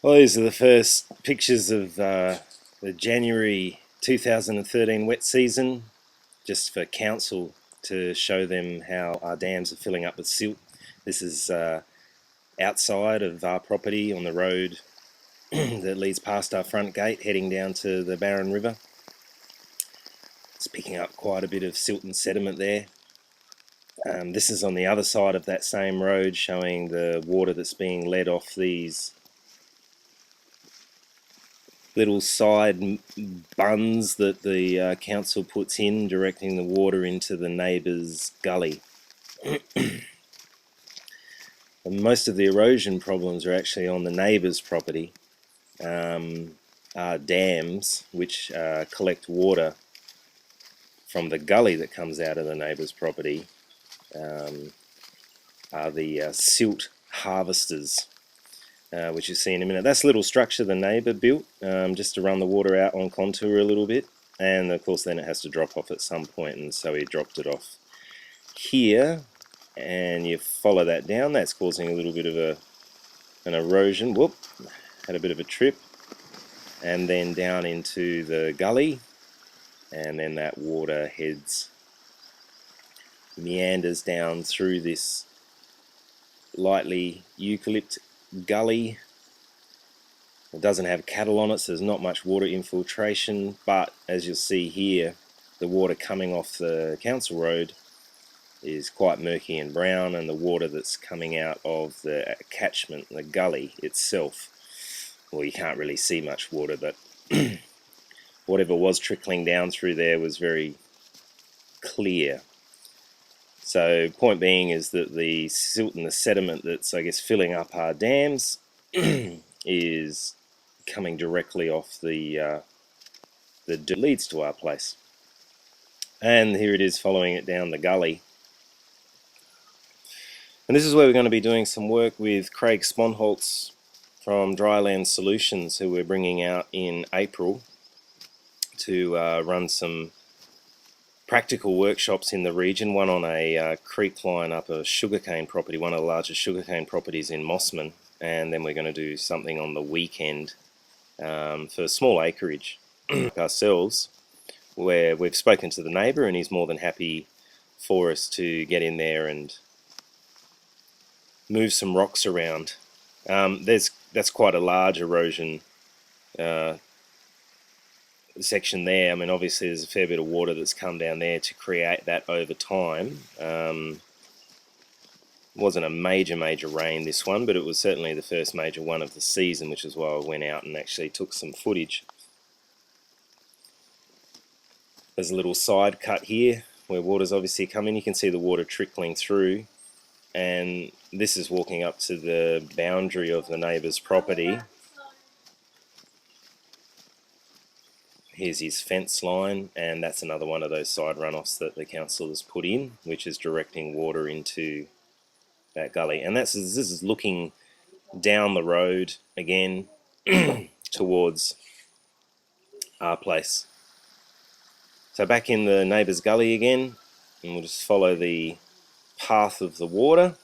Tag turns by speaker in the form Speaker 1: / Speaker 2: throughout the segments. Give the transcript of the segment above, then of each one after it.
Speaker 1: Well, these are the first pictures of the January 2013 wet season, just for council to show them how our dams are filling up with silt. This is outside of our property on the road that leads past our front gate heading down to the Barron River. It's picking up quite a bit of silt and sediment there. This is on the other side of that same road, showing the water that's being led off these little side bunds that the council puts in, directing the water into the neighbours' gully. And most of the erosion problems are actually on the neighbours' property. Our dams, which collect water from the gully that comes out of the neighbours' property, are the silt harvesters, which you'll see in a minute. That's a little structure the neighbour built just to run the water out on contour a little bit, and of course then it has to drop off at some point, and so he dropped it off here, and you follow that down. That's causing a little bit of an erosion. Whoop, had a bit of a trip, and then down into the gully, and then that water meanders down through this lightly eucalypt gully. It doesn't have cattle on it, so there's not much water infiltration, but as you'll see here, the water coming off the council road is quite murky and brown, and the water that's coming out of the catchment, the gully itself, well, you can't really see much water, but whatever was trickling down through there was very clear. So point being is that the silt and the sediment that's, I guess, filling up our dams is coming directly off the dirt that leads to our place. And here it is following it down the gully. And this is where we're going to be doing some work with Craig Sponholtz from Dryland Solutions, who we're bringing out in April to run some practical workshops in the region, one on a creek line up a sugarcane property, one of the largest sugarcane properties in Mossman, and then we're going to do something on the weekend for small acreage ourselves, where we've spoken to the neighbour and he's more than happy for us to get in there and move some rocks around. That's quite a large erosion section there. I mean, obviously there's a fair bit of water that's come down there to create that over time. Wasn't a major rain, this one, but it was certainly the first major one of the season, which is why I went out and actually took some footage. There's a little side cut here where water's obviously coming. You can see the water trickling through, and this is walking up to the boundary of the neighbour's property. Here's his fence line, and that's another one of those side runoffs that the council has put in, which is directing water into that gully. And this is looking down the road again towards our place. So back in the neighbour's gully again, and we'll just follow the path of the water.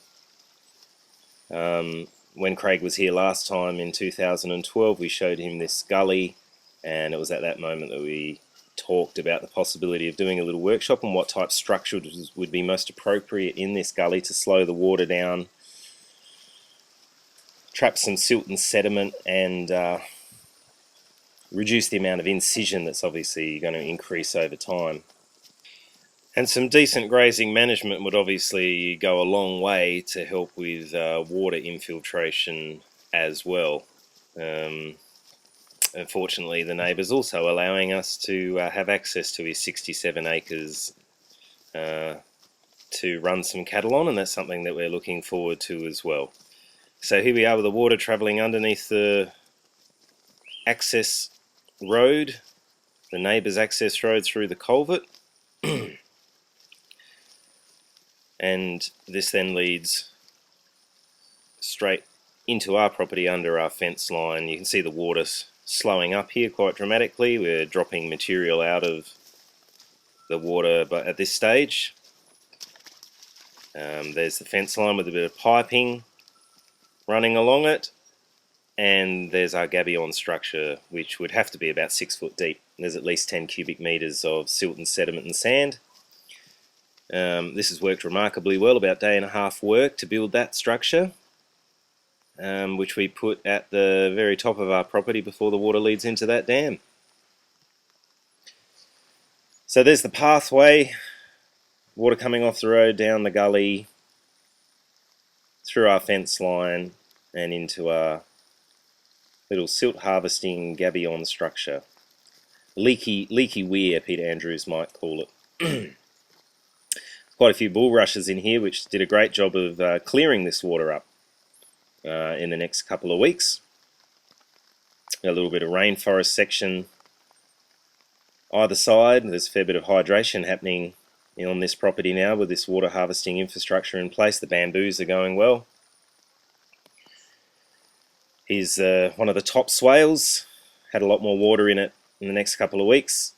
Speaker 1: When Craig was here last time in 2012, we showed him this gully, and it was at that moment that we talked about the possibility of doing a little workshop on what type of structure would be most appropriate in this gully to slow the water down, trap some silt and sediment, and reduce the amount of incision that's obviously going to increase over time. And some decent grazing management would obviously go a long way to help with water infiltration as well. Unfortunately, the neighbour's also allowing us to have access to his 67 acres to run some cattle on, and that's something that we're looking forward to as well. So here we are with the water travelling underneath the access road, the neighbour's access road through the culvert. And this then leads straight into our property under our fence line. You can see the water slowing up here quite dramatically. We're dropping material out of the water, but at this stage there's the fence line with a bit of piping running along it, and there's our gabion structure, which would have to be about 6 foot deep. There's at least 10 cubic metres of silt and sediment and sand. This has worked remarkably well, about a day and a half work to build that structure, which we put at the very top of our property before the water leads into that dam. So there's the pathway, water coming off the road, down the gully, through our fence line and into our little silt harvesting gabion structure. Leaky weir, Peter Andrews might call it. Quite a few bulrushes in here, which did a great job of clearing this water up in the next couple of weeks. A little bit of rainforest section either side. There's a fair bit of hydration happening on this property now with this water harvesting infrastructure in place. The bamboos are going well. Here's one of the top swales. Had a lot more water in it in the next couple of weeks.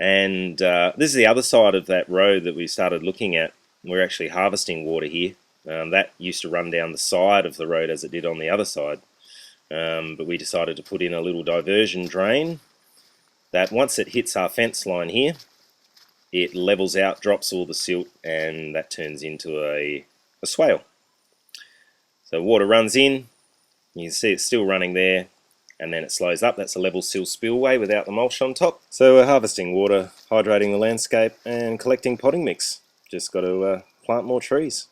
Speaker 1: And this is the other side of that road that we started looking at. We're actually harvesting water here. That used to run down the side of the road as it did on the other side. But we decided to put in a little diversion drain that once it hits our fence line here, it levels out, drops all the silt, and that turns into a swale. So water runs in, you can see it's still running there, and then it slows up. That's a level sill spillway without the mulch on top. So we're harvesting water, hydrating the landscape, and collecting potting mix. Just got to plant more trees.